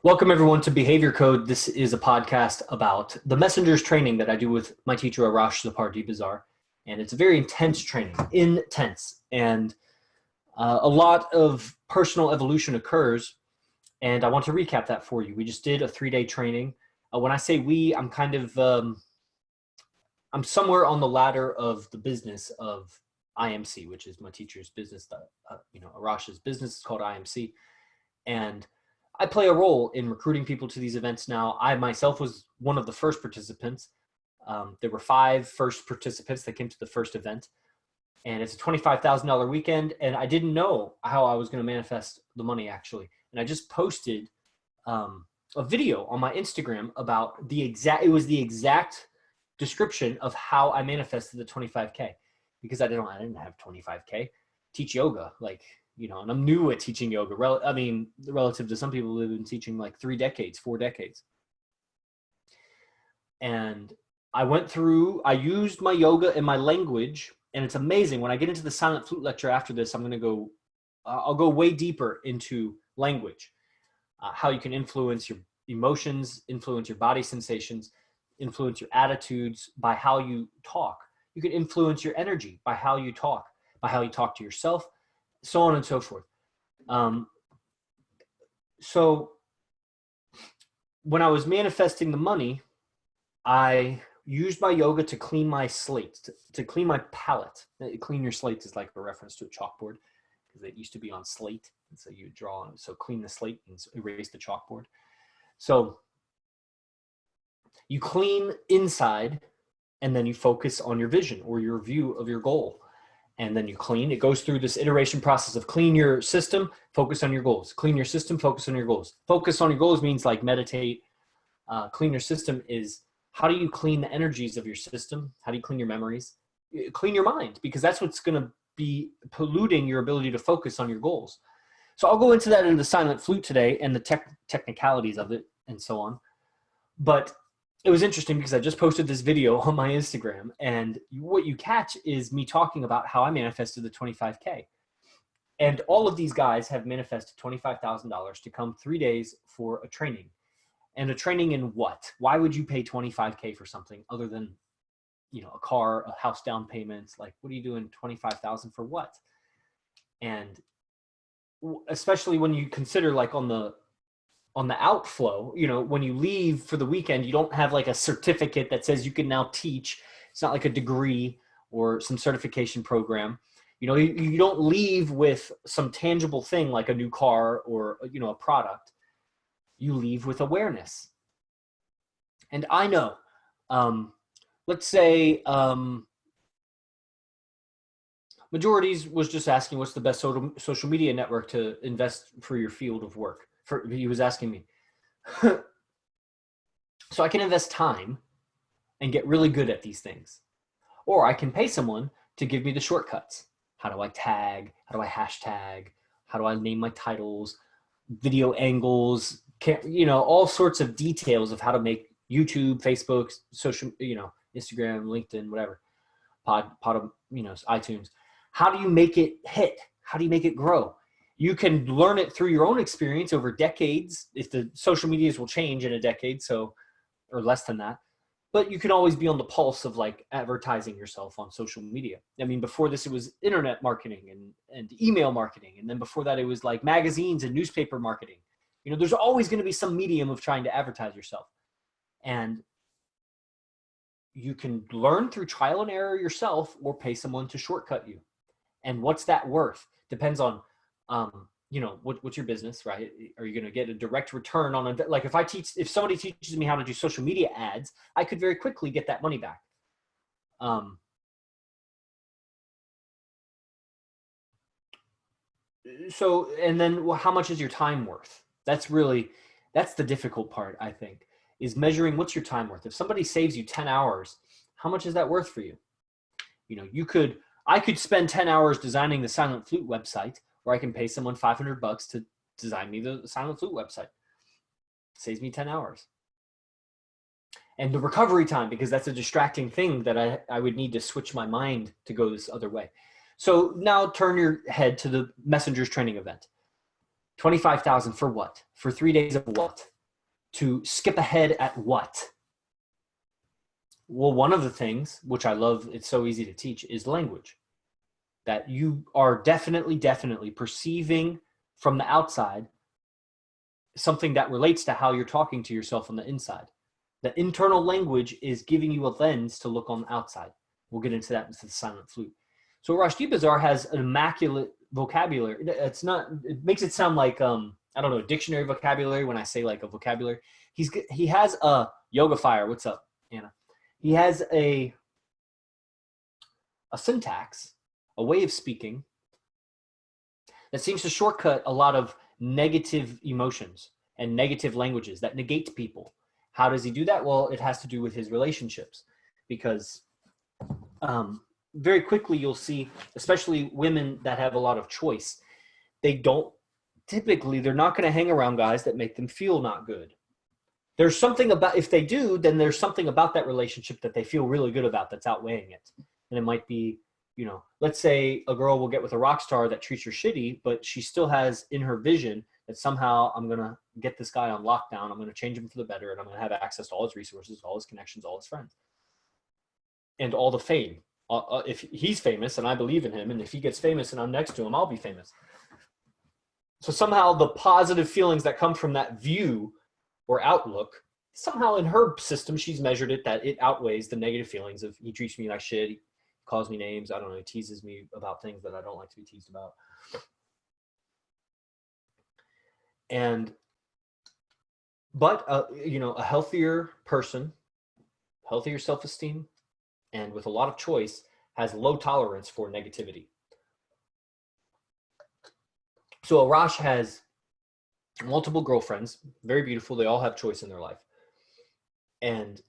Welcome everyone to Behavior Code. This is a podcast about the messengers training that I do with my teacher, Arash Dibazar. And it's a very intense training, intense. And a lot of personal evolution occurs. And I want to recap that for you. We just did a 3-day training. When I say we, I'm I'm somewhere on the ladder of the business of IMC, which is my teacher's business, Arash's business is called IMC. And I play a role in recruiting people to these events now. I myself was one of the first participants. There were 5 first participants that came to the first event. And it's a $25,000 weekend. And I didn't know how I was going to manifest the money, actually. And I just posted a video on my Instagram about it was the exact description of how I manifested the 25K. Because I didn't have 25K. Teach yoga, and I'm new at teaching yoga. Relative to some people who have been teaching like 3 decades, 4 decades. And I used my yoga and my language, and it's amazing. When I get into the silent flute lecture after this, I'll go way deeper into language, how you can influence your emotions, influence your body sensations, influence your attitudes by how you talk. You can influence your energy by how you talk to yourself, so on and so forth. So when I was manifesting the money, I used my yoga to clean my slate, to clean my palette. Clean your slate is like a reference to a chalkboard, because it used to be on slate. And so you draw on it. So clean the slate and erase the chalkboard. So you clean inside, and then you focus on your vision or your view of your goal. And then you clean. It goes through this iteration process of clean your system, focus on your goals. Clean your system, focus on your goals. Focus on your goals means like meditate. Clean your system is, how do you clean the energies of your system? How do you clean your memories? Clean your mind, because that's what's going to be polluting your ability to focus on your goals. So I'll go into that in the silent flute today and the technicalities of it and so on. But it was interesting because I just posted this video on my Instagram, and what you catch is me talking about how I manifested the 25K. And all of these guys have manifested $25,000 to come 3 days for a training. And a training in what? Why would you pay 25K for something other than, a car, a house down payments? Like, what are you doing 25,000 for what? And especially when you consider like on the outflow, when you leave for the weekend, you don't have like a certificate that says you can now teach. It's not like a degree or some certification program. You don't leave with some tangible thing like a new car or, a product. You leave with awareness. And I know, let's say, Majorities was just asking what's the best social media network to invest for your field of work. He was asking me. So I can invest time and get really good at these things. Or I can pay someone to give me the shortcuts. How do I tag? How do I hashtag? How do I name my titles? Video angles, all sorts of details of how to make YouTube, Facebook, social, Instagram, LinkedIn, whatever, iTunes. How do you make it hit? How do you make it grow? You can learn it through your own experience over decades, if the social medias will change in a decade, or less than that. But you can always be on the pulse of like advertising yourself on social media. Before this, it was internet marketing and email marketing. And then before that, it was like magazines and newspaper marketing. There's always going to be some medium of trying to advertise yourself. And you can learn through trial and error yourself or pay someone to shortcut you. And what's that worth? Depends on, what's your business, right? Are you going to get a direct return on it? Like if somebody teaches me how to do social media ads, I could very quickly get that money back. And then how much is your time worth? That's the difficult part, I think, is measuring what's your time worth. If somebody saves you 10 hours, how much is that worth for you? I could spend 10 hours designing the Silent Flute website, or I can pay someone $500 to design me the Silent Flute website. Saves me 10 hours. And the recovery time, because that's a distracting thing that I would need to switch my mind to go this other way. So now turn your head to the Messengers training event. $25,000 for what? For 3 days of what? To skip ahead at what? Well, one of the things, which I love, it's so easy to teach, is language. That you are definitely perceiving from the outside something that relates to how you're talking to yourself on the inside. The internal language is giving you a lens to look on the outside. We'll get into that into the silent flute. So Arash Dibazar has an immaculate vocabulary. It's not, it makes it sound like, I don't know, dictionary vocabulary when I say like a vocabulary. He has a yoga fire. What's up, Anna? He has a syntax, a way of speaking that seems to shortcut a lot of negative emotions and negative languages that negate people. How does he do that? Well, it has to do with his relationships, because very quickly you'll see, especially women that have a lot of choice, they're not going to hang around guys that make them feel not good. There's something about, if they do, then there's something about that relationship that they feel really good about that's outweighing it. And it might be, you know, let's say a girl will get with a rock star that treats her shitty, but she still has in her vision that somehow I'm going to get this guy on lockdown. I'm going to change him for the better, and I'm going to have access to all his resources, all his connections, all his friends, and all the fame. If he's famous and I believe in him, and if he gets famous and I'm next to him, I'll be famous. So somehow the positive feelings that come from that view or outlook, somehow in her system, she's measured it that it outweighs the negative feelings of he treats me like shit, he calls me names, I don't know, he teases me about things that I don't like to be teased about. But you know, a healthier person, healthier self-esteem, and with a lot of choice, has low tolerance for negativity. So Arash has multiple girlfriends, very beautiful. They all have choice in their life. And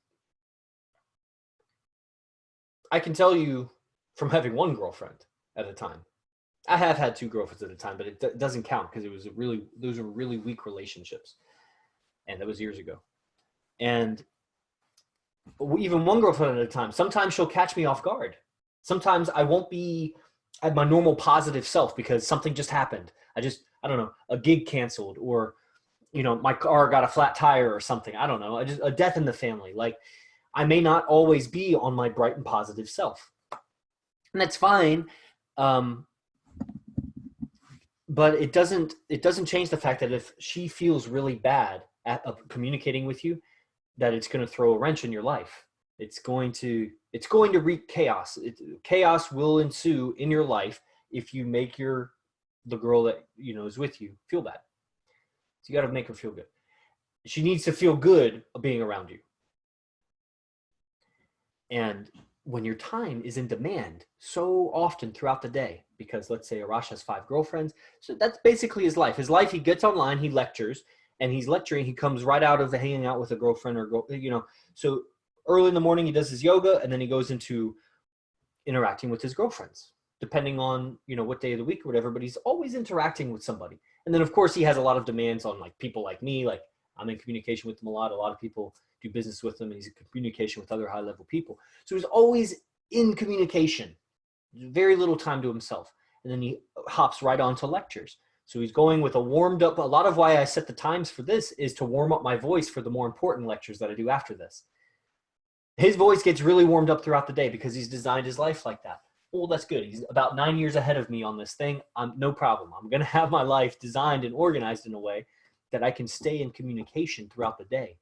I can tell you from having one girlfriend at a time. I have had 2 girlfriends at a time, but it doesnose count because those were really weak relationships. And that was years ago. And even one girlfriend at a time, sometimes she'll catch me off guard. Sometimes I won't be at my normal positive self because something just happened. I don't know, a gig canceled, or, you know, my car got a flat tire or something. I don't know, a death in the family. Like, I may not always be on my bright and positive self. And that's fine. But it doesn't change the fact that if she feels really bad at communicating with you, that it's going to throw a wrench in your life. It's going to wreak chaos. Chaos will ensue in your life if you make the girl that, you know, is with you feel bad. So you got to make her feel good. She needs to feel good being around you. And when your time is in demand so often throughout the day, because let's say Arash has 5 girlfriends, so that's basically his life. His life, he gets online, he lectures, and he's lecturing. He comes right out of hanging out with a girlfriend you know. So early in the morning, he does his yoga, and then he goes into interacting with his girlfriends, depending on, you know, what day of the week or whatever, but he's always interacting with somebody. And then of course he has a lot of demands on like people like me, like I'm in communication with him a lot. A lot of people do business with him, and he's in communication with other high level people. So he's always in communication, very little time to himself. And then he hops right on to lectures. So he's going with a warmed up, a lot of why I set the times for this is to warm up my voice for the more important lectures that I do after this. His voice gets really warmed up throughout the day because he's designed his life like that. Well, that's good. He's about 9 years ahead of me on this thing. No problem. I'm going to have my life designed and organized in a way that I can stay in communication throughout the day.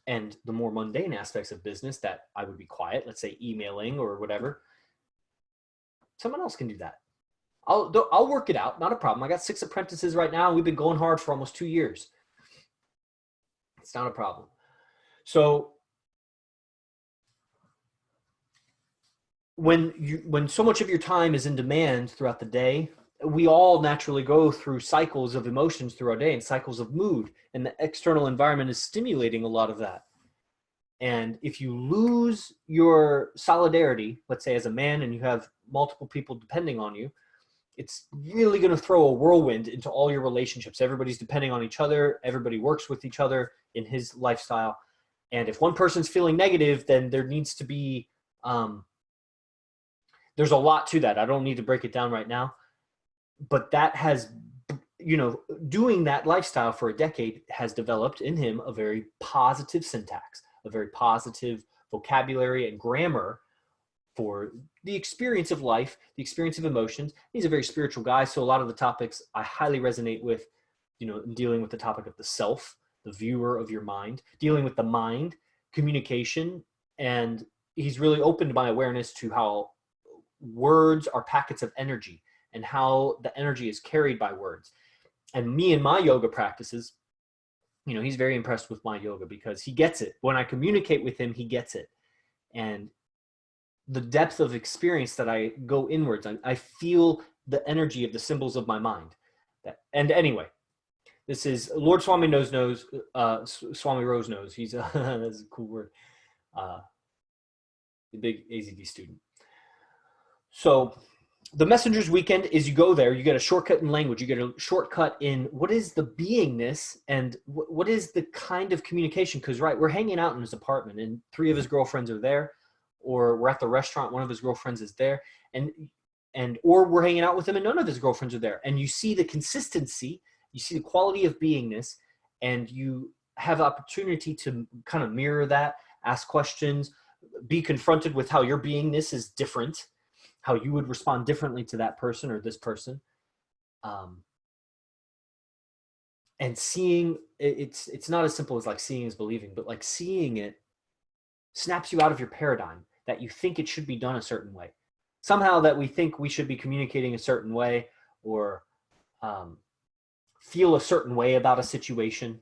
And the more mundane aspects of business that I would be quiet, let's say emailing or whatever, someone else can do that. I'll work it out. Not a problem. I got 6 apprentices right now. We've been going hard for almost 2 years. It's not a problem. So when so much of your time is in demand throughout the day, we all naturally go through cycles of emotions through our day and cycles of mood, and the external environment is stimulating a lot of that. And if you lose your solidarity, let's say as a man, and you have multiple people depending on you, it's really going to throw a whirlwind into all your relationships. Everybody's depending on each other. Everybody works with each other in his lifestyle. And if one person's feeling negative, then there needs to be, there's a lot to that. I don't need to break it down right now, but that has doing that lifestyle for a decade has developed in him a very positive syntax, a very positive vocabulary and grammar for the experience of life, the experience of emotions. He's a very spiritual guy, so a lot of the topics I highly resonate with, dealing with the topic of the self, the viewer of your mind, dealing with the mind, communication, and he's really opened my awareness to how words are packets of energy and how the energy is carried by words. And me and my yoga practices, he's very impressed with my yoga because he gets it. When I communicate with him, he gets it. And the depth of experience that I go inwards, I feel the energy of the symbols of my mind. And anyway, this is Lord Swami Knows, Swami Rose Knows. He's that's a cool word. The big AZD student. So the Messenger's Weekend is you go there, you get a shortcut in language, you get a shortcut in what is the beingness and what is the kind of communication. Because, right, we're hanging out in his apartment and 3 of his girlfriends are there, or we're at the restaurant, one of his girlfriends is there, or we're hanging out with him and none of his girlfriends are there. And you see the consistency, you see the quality of beingness, and you have opportunity to kind of mirror that, ask questions, be confronted with how your beingness is different, how you would respond differently to that person or this person. And seeing, it's not as simple as like seeing is believing, but like seeing it snaps you out of your paradigm that you think it should be done a certain way. Somehow that we think we should be communicating a certain way or feel a certain way about a situation.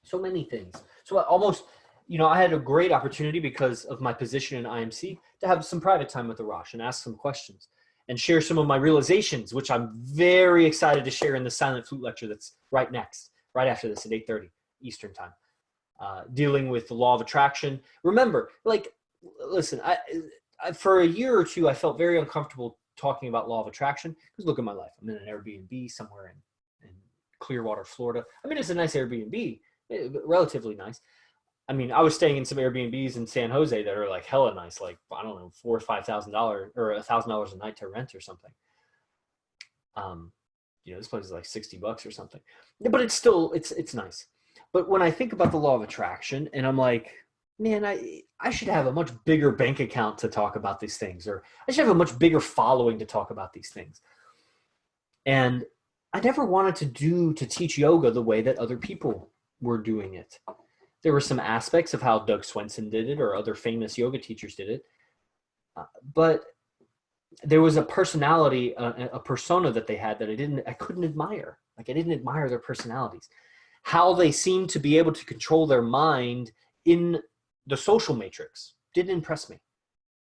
So many things. So I had a great opportunity because of my position in IMC to have some private time with Arash and ask some questions and share some of my realizations, which I'm very excited to share in the silent flute lecture that's right after this at 8:30 Eastern time. Dealing with the law of attraction. Remember, listen, I for a year or two, I felt very uncomfortable talking about law of attraction because look at my life. I'm in an Airbnb somewhere in Clearwater, Florida. I mean, it's a nice Airbnb, relatively nice. I mean, I was staying in some Airbnbs in San Jose that are like hella nice, like, I don't know, $4,000 or $5,000 or $1,000 a night to rent or something. This place is like $60 or something, but it's still, it's nice. But when I think about the law of attraction and I'm like, man, I should have a much bigger bank account to talk about these things, or I should have a much bigger following to talk about these things. And I never wanted to teach yoga the way that other people were doing it. There were some aspects of how Doug Swanson did it or other famous yoga teachers did it. But there was a personality, a persona that they had that I couldn't admire. Like I didn't admire their personalities. How they seemed to be able to control their mind in the social matrix didn't impress me.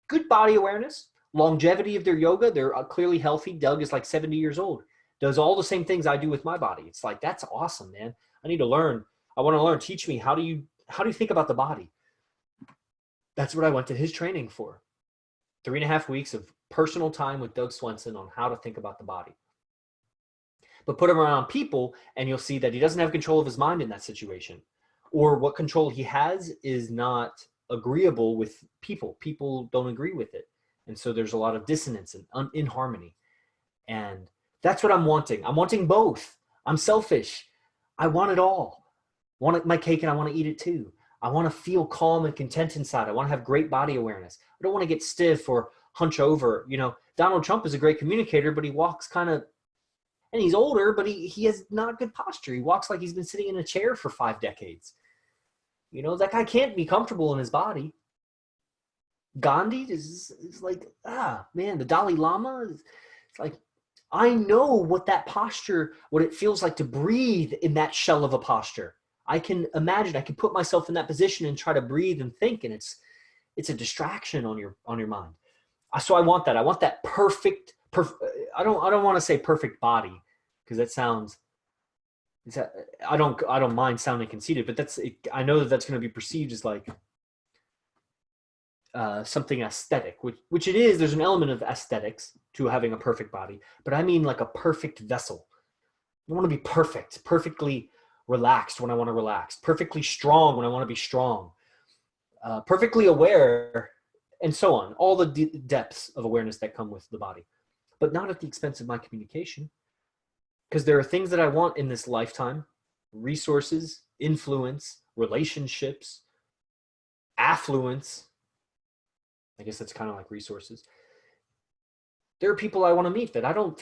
Good body awareness, longevity of their yoga. They're clearly healthy. Doug is like 70 years old. Does all the same things I do with my body. It's like, that's awesome, man. I need to learn. I want to learn. Teach me. How do you think about the body? That's what I went to his training for. 3.5 weeks of personal time with Doug Swanson on how to think about the body. But put him around people and you'll see that he doesn't have control of his mind in that situation. Or what control he has is not agreeable with people. People don't agree with it. And so there's a lot of dissonance and inharmony. And that's what I'm wanting. I'm wanting both. I'm selfish. I want it all. I want my cake and I want to eat it too. I want to feel calm and content inside. I want to have great body awareness. I don't want to get stiff or hunch over. Donald Trump is a great communicator, but he walks kind of, and he's older, but he has not good posture. He walks like he's been sitting in a chair for 5 decades. That guy can't be comfortable in his body. Gandhi is like, man, the Dalai Lama is like, I know what that posture, what it feels like to breathe in that shell of a posture. I can imagine, I can put myself in that position and try to breathe and think, and it's a distraction on your mind. So I want that. I want that perfect. I don't want to say perfect body because that sounds. I don't mind sounding conceited, but I know that's going to be perceived as like something aesthetic, which it is. There's an element of aesthetics to having a perfect body, but I mean like a perfect vessel. I want to be perfect, perfectly relaxed when I want to relax, perfectly strong when I want to be strong, perfectly aware, and so on. All the depths of awareness that come with the body, but not at the expense of my communication. Because there are things that I want in this lifetime: resources, influence, relationships, affluence. I guess that's kind of like resources. There are people I want to meet that I don't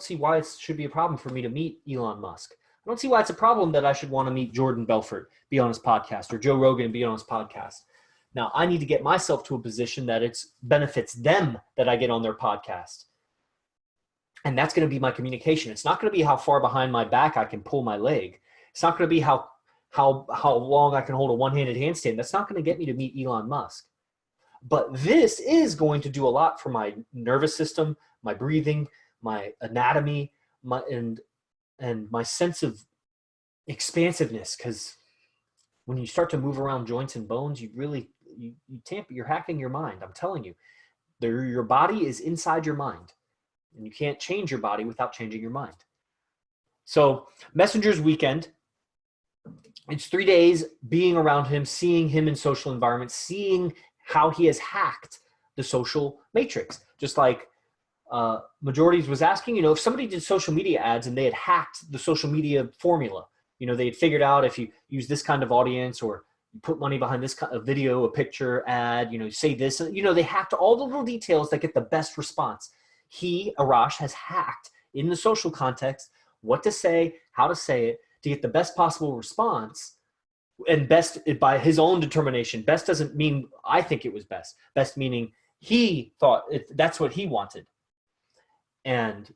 see why it should be a problem for me to meet Elon Musk. I don't see why it's a problem that I should want to meet Jordan Belfort, be on his podcast, or Joe Rogan, be on his podcast. Now, I need to get myself to a position that it benefits them that I get on their podcast. And that's going to be my communication. It's not going to be how far behind my back I can pull my leg. It's not going to be how long I can hold a one-handed handstand. That's not going to get me to meet Elon Musk. But this is going to do a lot for my nervous system, my breathing, my anatomy, and my sense of expansiveness. Because when you start to move around joints and bones, you're hacking your mind. I'm telling you, your body is inside your mind, and you can't change your body without changing your mind. So Messenger's weekend, it's 3 days being around him, seeing him in social environments, seeing how he has hacked the social matrix. Just like Majorities was asking, if somebody did social media ads and they had hacked the social media formula, they had figured out if you use this kind of audience or you put money behind this kind of video, a picture, ad, say this, they hacked all the little details that get the best response. Arash, has hacked in the social context what to say, how to say it, to get the best possible response. And best by his own determination. Best doesn't mean I think it was best. Best meaning he thought that's what he wanted. And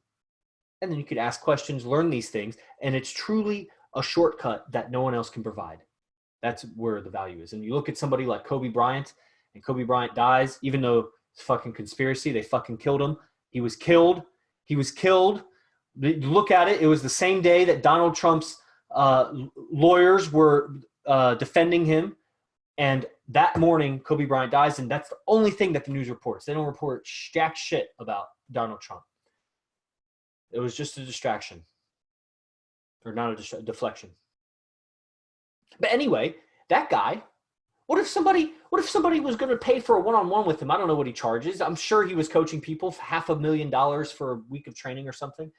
then you could ask questions, learn these things, and it's truly a shortcut that no one else can provide. That's where the value is. And you look at somebody like Kobe Bryant, and Kobe Bryant dies, even though it's fucking conspiracy, they fucking killed him. He was killed. Look at it. It was the same day that Donald Trump's lawyers were defending him, and that morning Kobe Bryant dies, and that's the only thing that the news reports. They don't report jack shit about Donald Trump. It was just a distraction, or not a deflection. But anyway, that guy, what if somebody was going to pay for a one-on-one with him? I don't know what he charges. I'm sure he was coaching people for $500,000 for a week of training or something.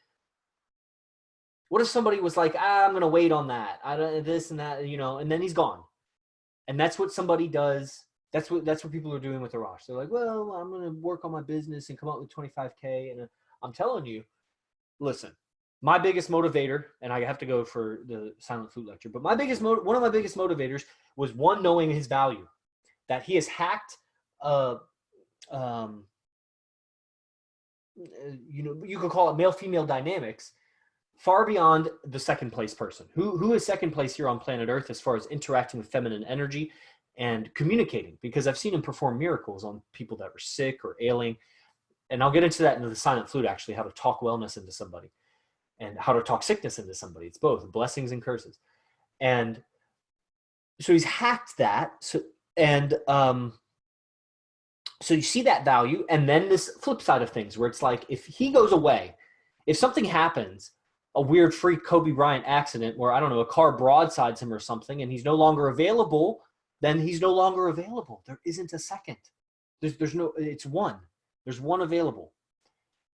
What if somebody was like, I'm going to wait on that, this and that, and then he's gone. And that's what somebody does. That's what people are doing with Arash. They're like, well, I'm going to work on my business and come out with $25K. And I'm telling you, listen, my biggest motivator, and I have to go for the silent flute lecture, but one of my biggest motivators was knowing his value, that he has hacked, you could call it male-female dynamics, far beyond the second place person. Who is second place here on planet Earth as far as interacting with feminine energy and communicating? Because I've seen him perform miracles on people that were sick or ailing. And I'll get into that into the silent flute, actually, how to talk wellness into somebody and how to talk sickness into somebody. It's both blessings and curses. And so he's hacked that. So you see that value. And then this flip side of things where it's like, if he goes away, if something happens, a weird freak Kobe Bryant accident where, I don't know, a car broadsides him or something, and he's no longer available, then he's no longer available. There isn't a second. It's one. There's one available.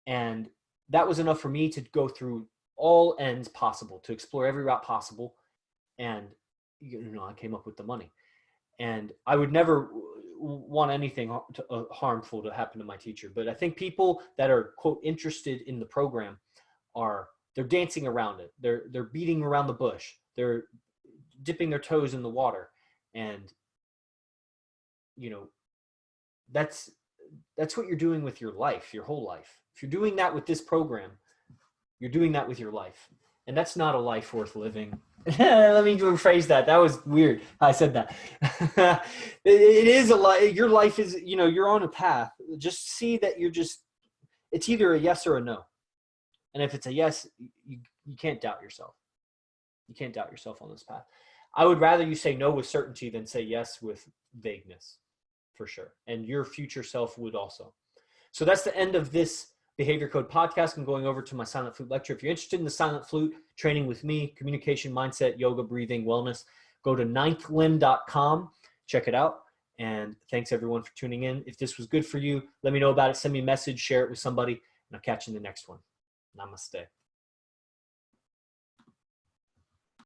And that was enough for me to go through all ends possible, to explore every route possible. And, I came up with the money. And I would never want anything harmful to happen to my teacher. But I think people that are, quote, interested in the program they're dancing around it. They're beating around the bush. They're dipping their toes in the water. And, that's what you're doing with your life, your whole life. If you're doing that with this program, you're doing that with your life. And that's not a life worth living. Let me rephrase that. That was weird. I said that. It is a life. Your life is, you're on a path. Just see that it's either a yes or a no. And if it's a yes, you can't doubt yourself. You can't doubt yourself on this path. I would rather you say no with certainty than say yes with vagueness, for sure. And your future self would also. So that's the end of this Behavior Code podcast. I'm going over to my silent flute lecture. If you're interested in the silent flute training with me, communication, mindset, yoga, breathing, wellness, go to ninthlimb.com. Check it out. And thanks everyone for tuning in. If this was good for you, let me know about it. Send me a message, share it with somebody, and I'll catch you in the next one. Namaste.